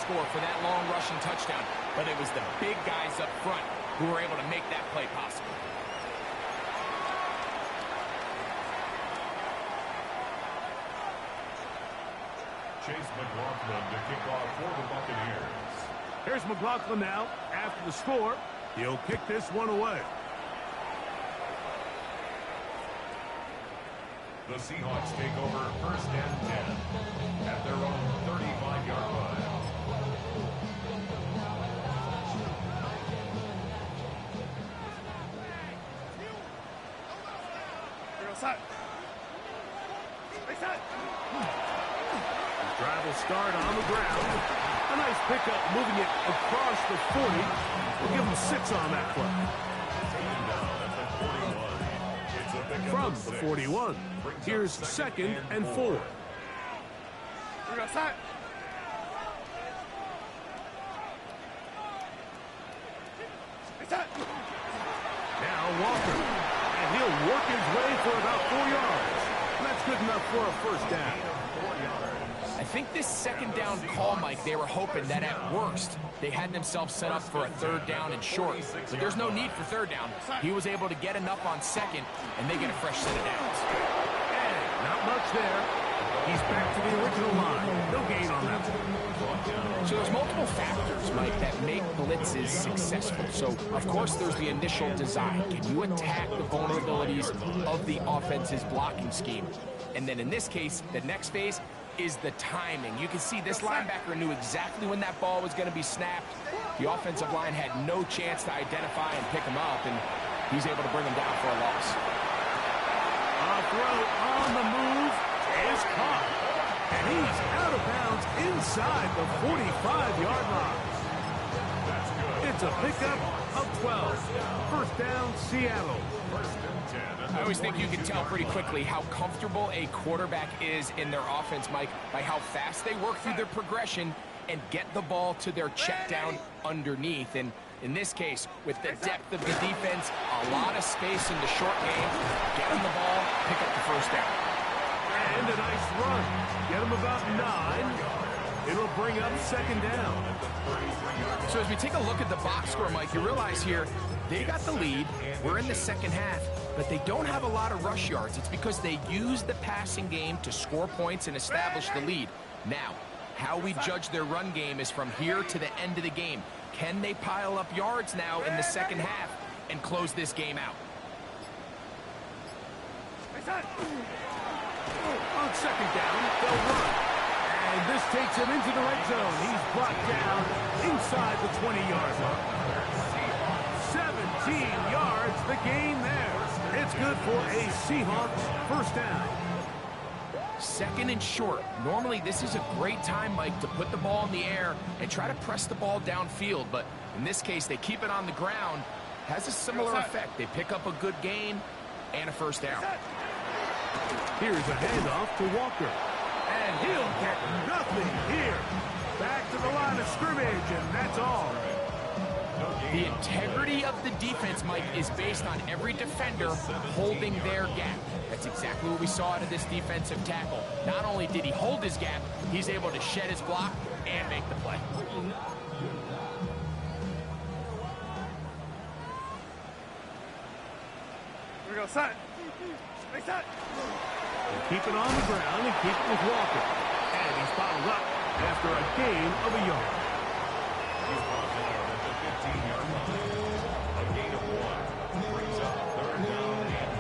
score for that long rushing touchdown, but it was the big guys up front who were able to make that play possible. Chase McLaughlin to kick off for the Buccaneers. Here's McLaughlin now. After the score, he'll kick this one away. The Seahawks take over first and 10 at their own 35-yard line. Drive will start on the ground. A nice pickup moving it across the 40. We'll give him 6 on that play. From the 41, here's 2nd and 4. Now Walker, and he'll work his way for about 4 yards. That's good enough for a first down. I think this second down call, Mike, they were hoping that at worst they had themselves set up for a 3rd down and short. But there's no need for 3rd down. He was able to get enough on 2nd, and they get a fresh set of downs. And not much there. He's back to the original line. No gain on that one. So there's multiple factors, Mike, that make blitzes successful. So, of course, there's the initial design. Can you attack the vulnerabilities of the offense's blocking scheme? And then in this case, the next phase is the timing. You can see this linebacker knew exactly when that ball was going to be snapped. The offensive line had no chance to identify and pick him up, and he's able to bring him down for a loss. A throw on the move is caught, and he's out of bounds inside the 45-yard line. It's a pickup of 12. First down, Seattle. I always think you can tell pretty quickly how comfortable a quarterback is in their offense, Mike, by how fast they work through their progression and get the ball to their check down underneath. And in this case, with the depth of the defense, a lot of space in the short game, get him the ball, pick up the first down. And a nice run. Get him about 9. It'll bring up 2nd down. So as we take a look at the box score, Mike, you realize here they got the lead. We're in the second half, but they don't have a lot of rush yards. It's because they use the passing game to score points and establish the lead. Now, how we judge their run game is from here to the end of the game. Can they pile up yards now in the second half and close this game out? On 2nd down, they'll run. And this takes him into the red zone. He's brought down inside the 20-yard line. 17 yards, the gain there. It's good for a Seahawks first down. 2nd and short. Normally, this is a great time, Mike, to put the ball in the air and try to press the ball downfield. But in this case, they keep it on the ground. Has a similar effect. They pick up a good gain and a first down. Here's a handoff to Walker. And he'll get nothing here. Back to the line of scrimmage, and that's all. The integrity of the defense, Mike, is based on every defender holding their gap. That's exactly what we saw out of this defensive tackle. Not only did he hold his gap, he's able to shed his block and make the play. Here we go, set. Stay set. Keep it on the ground and keep it with Walker. And he's bottled up after a gain of a yard. He's brought down at the 15-yard line. A gain of 1 brings up 3rd down and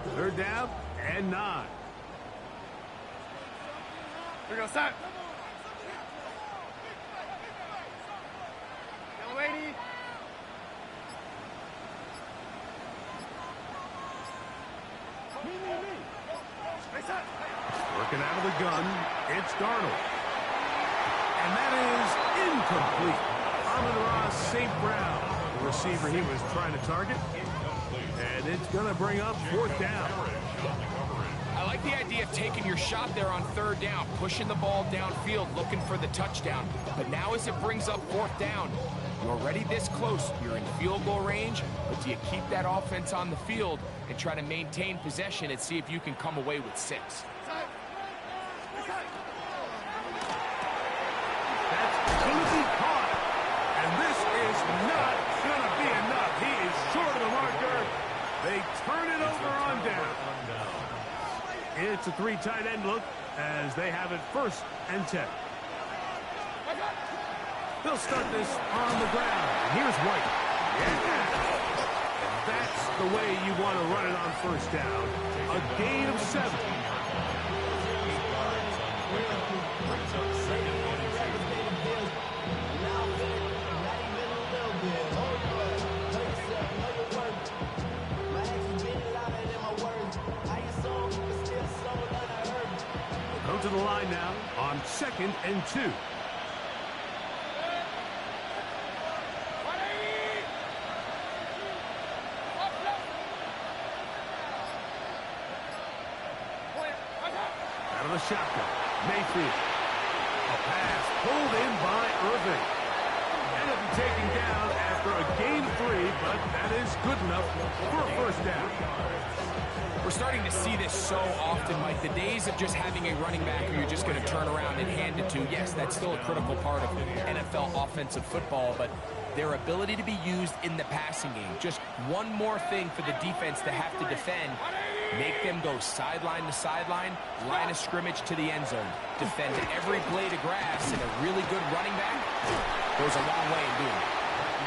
9. 3rd down and 9. Here we go, set. Working out of the gun, it's Darnold. And that is incomplete. Amon-Ra St. Brown, the receiver he was trying to target. And it's going to bring up 4th down. I like the idea of taking your shot there on 3rd down, pushing the ball downfield, looking for the touchdown. But now as it brings up 4th down, You're already this close. You're in field goal range, but do you keep that offense on the field and try to maintain possession and see if you can come away with 6? That's going to be caught. And this is not going to be enough. He is short of the marker. They turn it over on down. It's a 3 tight end look as they have it 1st and 10. They'll start this on the ground. Here's White. Yeah. That's the way you want to run it on 1st down. A gain of 7. Come to the line now on 2nd and 2. Out of the shotgun, Mayfield. A pass pulled in by Irving. And it'll be taken down after a gain of 3, but that is good enough for a 1st down. We're starting to see this so often, Mike. The days of just having a running back who you're just going to turn around and hand it to, yes, that's still a critical part of NFL offensive football, but their ability to be used in the passing game, just one more thing for the defense to have to defend, make them go sideline to sideline, line of scrimmage to the end zone, defend every blade of grass, and a really good running back goes a long way in doing it.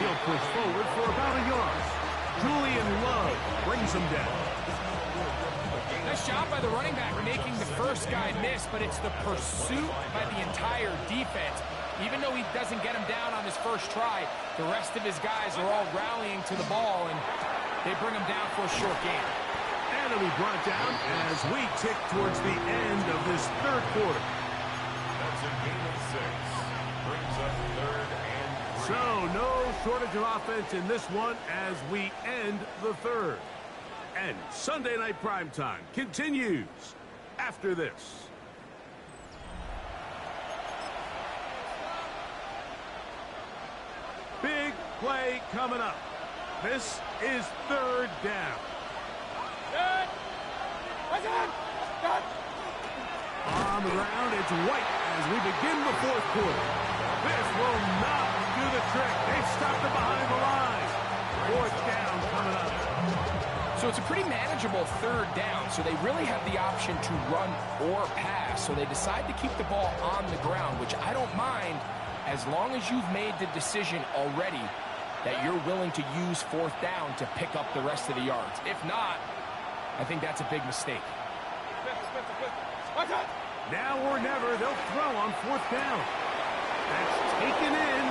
He'll push forward for about a yard. Julian Love brings him down. Nice job by the running back making the first guy miss, but it's the pursuit by the entire defense. Even though he doesn't get him down on his first try, the rest of his guys are all rallying to the ball, and they bring him down for a short gain. And it'll be brought down as we tick towards the end of this 3rd quarter. That's a gain of 6. Brings up 3rd and 3. So, no shortage of offense in this one as we end the 3rd. And Sunday Night Primetime continues after this. Big play coming up. This is 3rd down. On the ground, it's White as we begin the 4th quarter. This will not do the trick. They've stopped it behind the line. 4th down coming up. So it's a pretty manageable 3rd down, so they really have the option to run or pass. So they decide to keep the ball on the ground, which I don't mind as long as you've made the decision already that you're willing to use 4th down to pick up the rest of the yards. If not, I think that's a big mistake. Now or never, they'll throw on 4th down. That's taken in.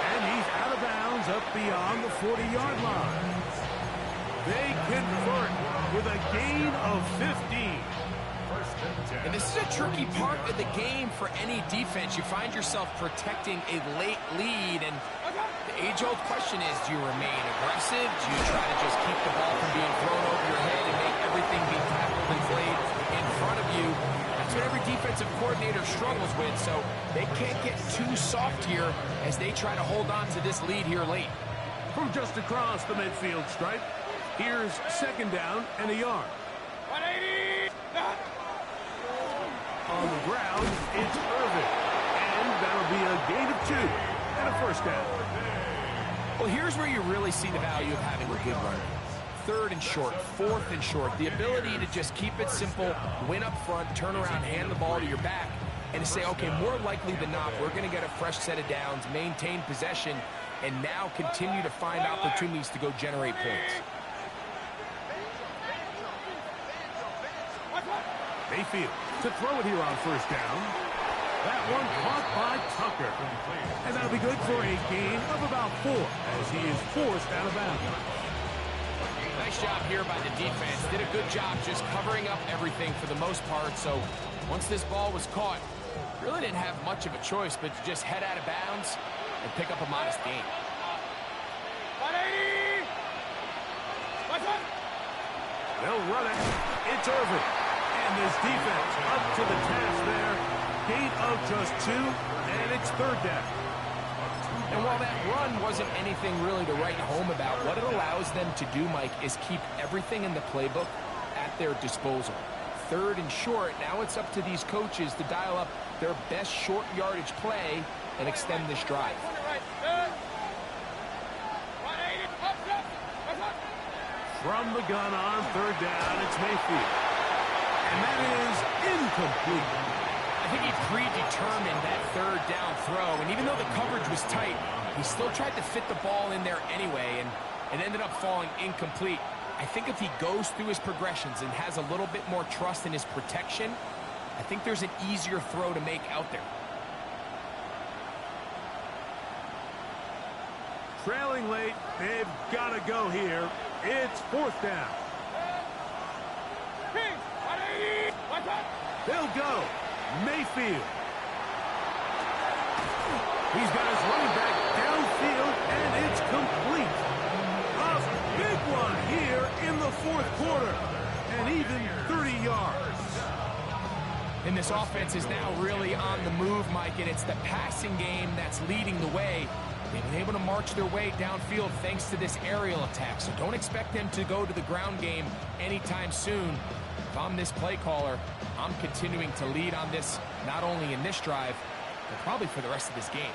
And he's out of bounds up beyond the 40-yard line. They convert with a gain of 15. And this is a tricky part of the game for any defense. You find yourself protecting a late lead, and the age-old question is, do you remain aggressive? Do you try to just keep the ball from being thrown over your head and make everything be tackled and played in front of you? That's what every defensive coordinator struggles with, so they can't get too soft here as they try to hold on to this lead here late. From just across the midfield stripe, here's 2nd down and a yard. 180! On the ground, it's Irving. And that'll be a gain of 2 and a 1st down. Well, here's where you really see the value of having a good runner. 3rd and short, 4th and short. The ability to just keep it simple, win up front, turn around, hand the ball to your back, and to say, okay, more likely than not, we're going to get a fresh set of downs, maintain possession, and now continue to find opportunities to go generate points. Mayfield to throw it here on 1st down. That one caught by Tucker. And that'll be good for a gain of about 4 as he is forced out of bounds. Nice job here by the defense. Did a good job just covering up everything for the most part. So once this ball was caught, really didn't have much of a choice but to just head out of bounds and pick up a modest gain. 180! They'll run it. It's Irving. And this defense up to the task there. Gain of just 2, and it's 3rd down. And while that run wasn't anything really to write home about, what it allows them to do, Mike, is keep everything in the playbook at their disposal. Third and short, now it's up to these coaches to dial up their best short yardage play and extend this drive. From the gun on third down, it's Mayfield. And that is incomplete. I think he predetermined that third down throw, and even though the coverage was tight, he still tried to fit the ball in there anyway, and it ended up falling incomplete. I think if he goes through his progressions and has a little bit more trust in his protection, I think there's an easier throw to make out there. Trailing late, they've got to go here. It's fourth down. They'll go. Mayfield. He's got his running back downfield, and it's complete. A big one here in the fourth quarter, and even 30 yards. And this offense is now really on the move, Mike, and it's the passing game that's leading the way. They've been able to march their way downfield thanks to this aerial attack, so don't expect them to go to the ground game anytime soon. If I'm this play caller, I'm continuing to lead on this, not only in this drive, but probably for the rest of this game.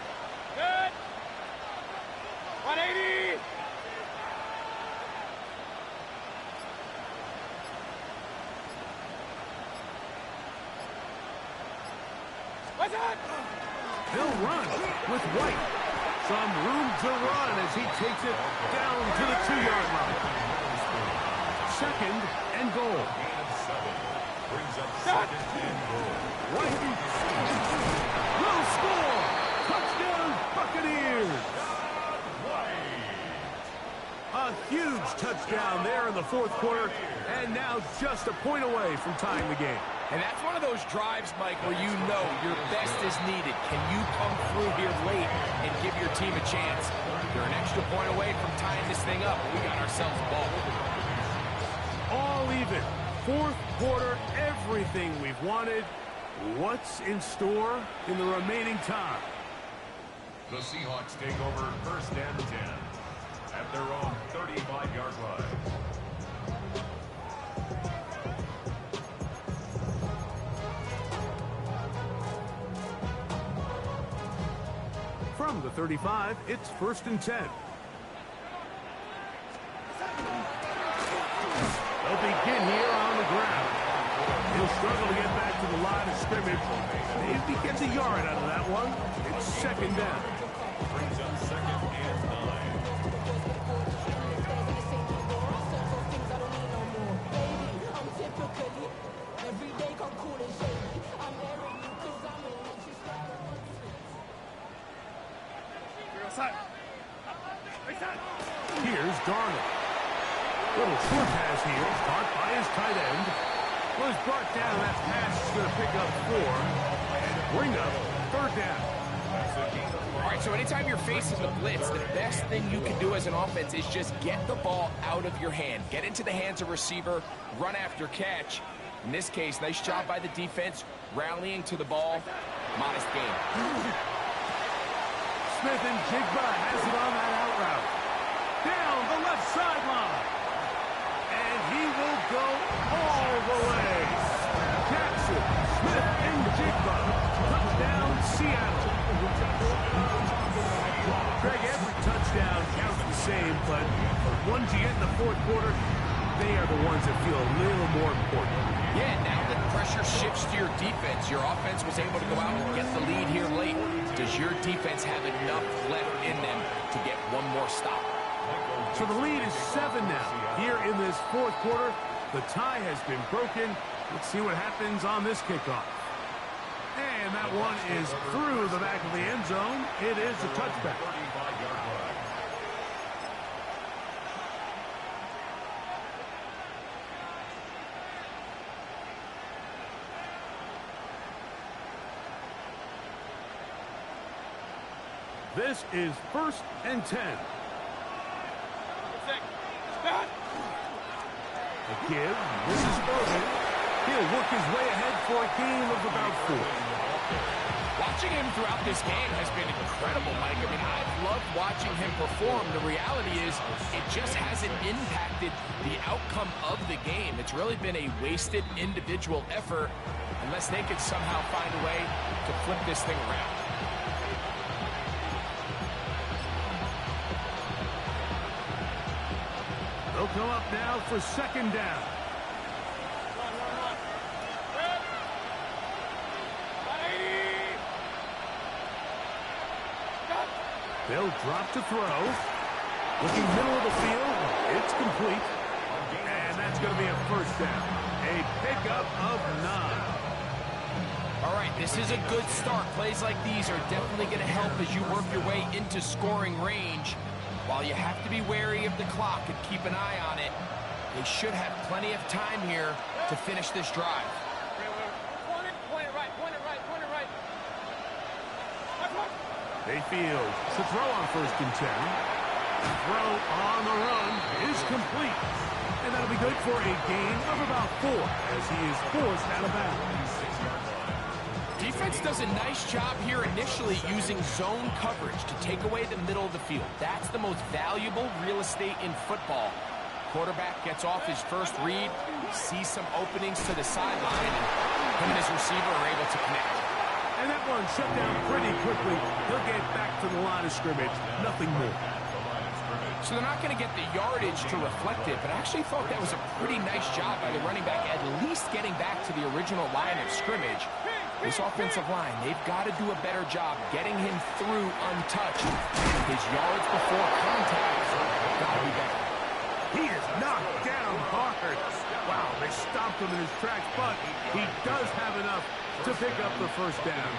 Good. 180. What's that? They'll run with White. Some room to run as he takes it down to the 2-yard line. Second and goal. Brings up second and goal. White will score. Touchdown, Buccaneers. A huge touchdown there in the fourth quarter, and now just a point away from tying the game. And that's one of those drives, Mike, where you know your best is needed. Can you come through here late and give your team a chance? You're an extra point away from tying this thing up. We got ourselves a ball. All even. Fourth quarter, everything we've wanted. What's in store in the remaining time? The Seahawks take over first and 10 at their own 35-yard line. From the 35, it's first and 10. They'll begin here on the ground. He'll struggle to get back to the line of scrimmage. Maybe he gets a yard out of that one. It's second down. Brings up second and 9. Here's Darnold. Little short pass here, caught by his tight end. Was brought down. That pass is going to pick up 4 and bring up third down. All right, so anytime you're facing the blitz, the best thing you can do as an offense is just get the ball out of your hand. Get into the hands of receiver, run after catch. In this case, nice job by the defense, rallying to the ball. Modest game. Smith and Jigba has it on that out route. Down the left sideline. And he will go all the way. Jackson, Smith, and Jigba. Touchdown, Seattle. Greg, every touchdown counts the same, but the ones you get in the fourth quarter, they are the ones that feel a little more important. Yeah, now that pressure shifts to your defense, your offense was able to go out and get the lead here late. Does your defense have enough left in them to get one more stop? So the lead is 7 now. Here in this fourth quarter, the tie has been broken. Let's see what happens on this kickoff. And that one is through the back of the end zone. It is a touchback. This is first and 10. A give. This is Irvin. He'll work his way ahead for a gain of about 4. Watching him throughout this game has been incredible, Mike. I mean, I've loved watching him perform. The reality is it just hasn't impacted the outcome of the game. It's really been a wasted individual effort unless they could somehow find a way to flip this thing around. They'll come up now for second down. They'll drop to throw. Looking middle of the field. It's complete. And that's going to be a first down. A pickup of 9. All right, this is a good start. Plays like these are definitely going to help as you work your way into scoring range. While you have to be wary of the clock and keep an eye on it, they should have plenty of time here to finish this drive. Mayfield to throw on first and 10. Throw on the run is complete. And that'll be good for a gain of about 4 as he is forced out of bounds. Defense does a nice job here initially using zone coverage to take away the middle of the field. That's the most valuable real estate in football. Quarterback gets off his first read, sees some openings to the sideline, and him and his receiver are able to connect. And that one shut down pretty quickly. He'll get back to the line of scrimmage. Nothing more. So they're not going to get the yardage to reflect it, but I actually thought that was a pretty nice job by the running back, at least getting back to the original line of scrimmage. This offensive line, they've got to do a better job getting him through untouched. His yards before contact got to be better. He is knocked down hard. Wow, they stopped him in his tracks, but he does have enough to pick up the first down.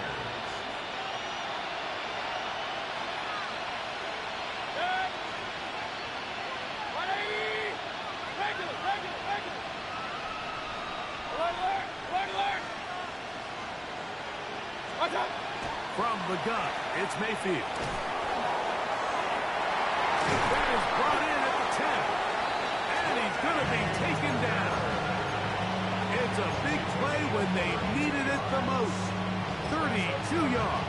From the gun, it's Mayfield. That is brought in at the 10. And he's going to be taken down. It's a big play when they needed it the most. 32 yards.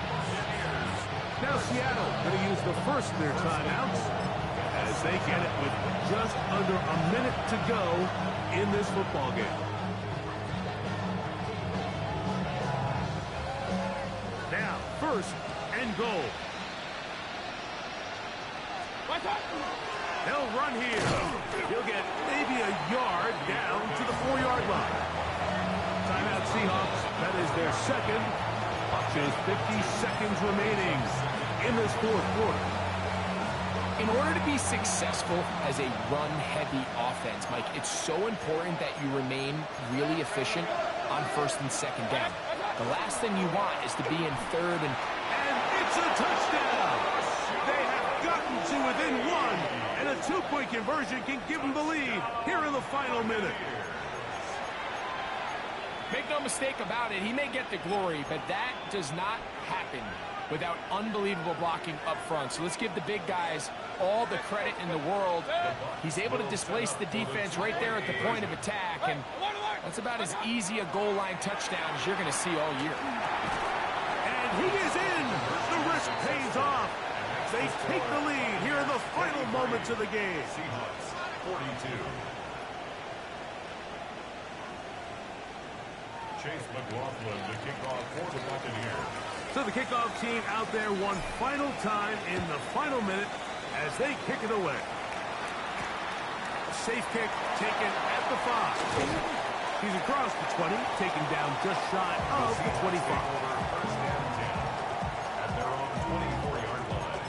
Now Seattle going to use the first of their timeouts as they get it with just under a minute to go in this football game. Now, first and goal. They'll run here. He'll get maybe a yard down to the 4-yard line. Timeout Seahawks. That is their second. Watches 50 seconds remaining in this fourth quarter. In order to be successful as a run-heavy offense, Mike, it's so important that you remain really efficient on first and second down. The last thing you want is to be in third and it's a touchdown! They have gotten to within 1, and a 2-point conversion can give them the lead here in the final minute. Make no mistake about it, he may get the glory, but that does not happen without unbelievable blocking up front. So let's give the big guys all the credit in the world. He's able to displace the defense right there at the point of attack, and that's about as easy a goal line touchdown as you're going to see all year. And he is in. The risk pays off. They take the lead here in the final moments of the game. Seahawks 42. Chase McLaughlin, the kickoff for the Buccaneers. So the kickoff team out there one final time in the final minute as they kick it away. A safe kick taken at the 5. He's across the 20, taken down just shy of the 25. First and 10 at their own 24-yard line.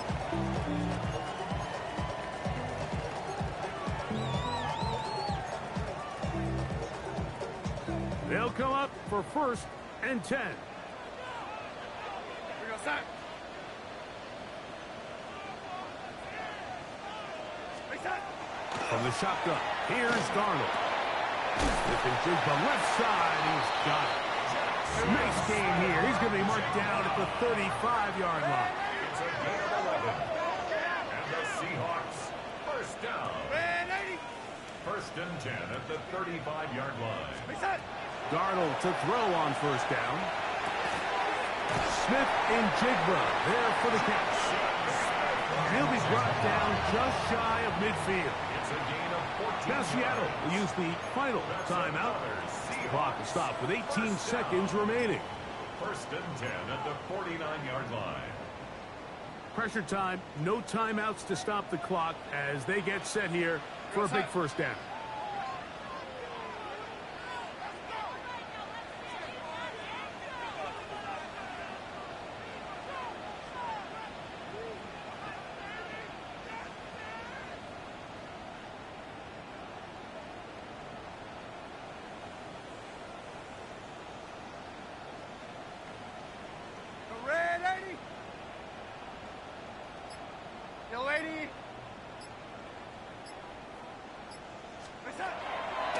They'll come up for first and 10. From the shotgun, here's Darnold. Flipping to the left side, he's got it. Nice game here. He's going to be marked down at the 35-yard line. It's a gain of 11. And the Seahawks first down. First and 10 at the 35-yard line. Darnold to throw on first down. Smith and Jigba there for the catch. And he'll be brought down just shy of midfield. It's a gain of 14. Now Seattle will use the final timeout. The clock will stop with 18 seconds remaining. First and 10 at the 49-yard line. Pressure time, no timeouts to stop the clock as they get set here for a big first down.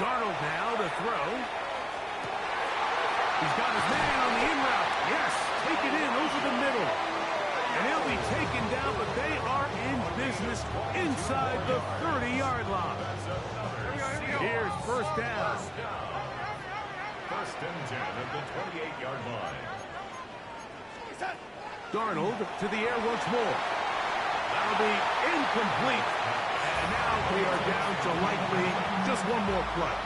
Darnold now to throw. He's got his man on the in route. Yes, take it in over the middle. And he'll be taken down, but they are in business inside the 30-yard line. Here's first down. First and 10 at the 28-yard line. Darnold to the air once more. That'll be incomplete. And now we are down to likely just one more play.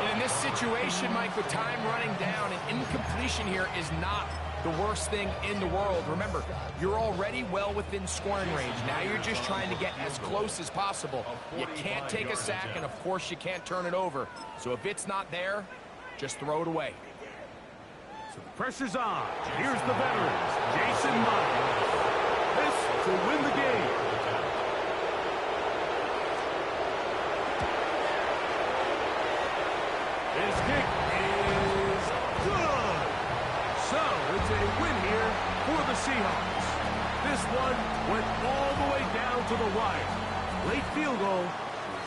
And in this situation, Mike, with time running down, an incompletion here is not the worst thing in the world. Remember, you're already well within scoring range. Now you're just trying to get as close as possible. You can't take a sack, and of course you can't turn it over. So if it's not there, just throw it away. So the pressure's on. Here's the veterans, Jason Myers. This to win the game. His kick is good. So it's a win here for the Seahawks. This one went all the way down to the wire. Late field goal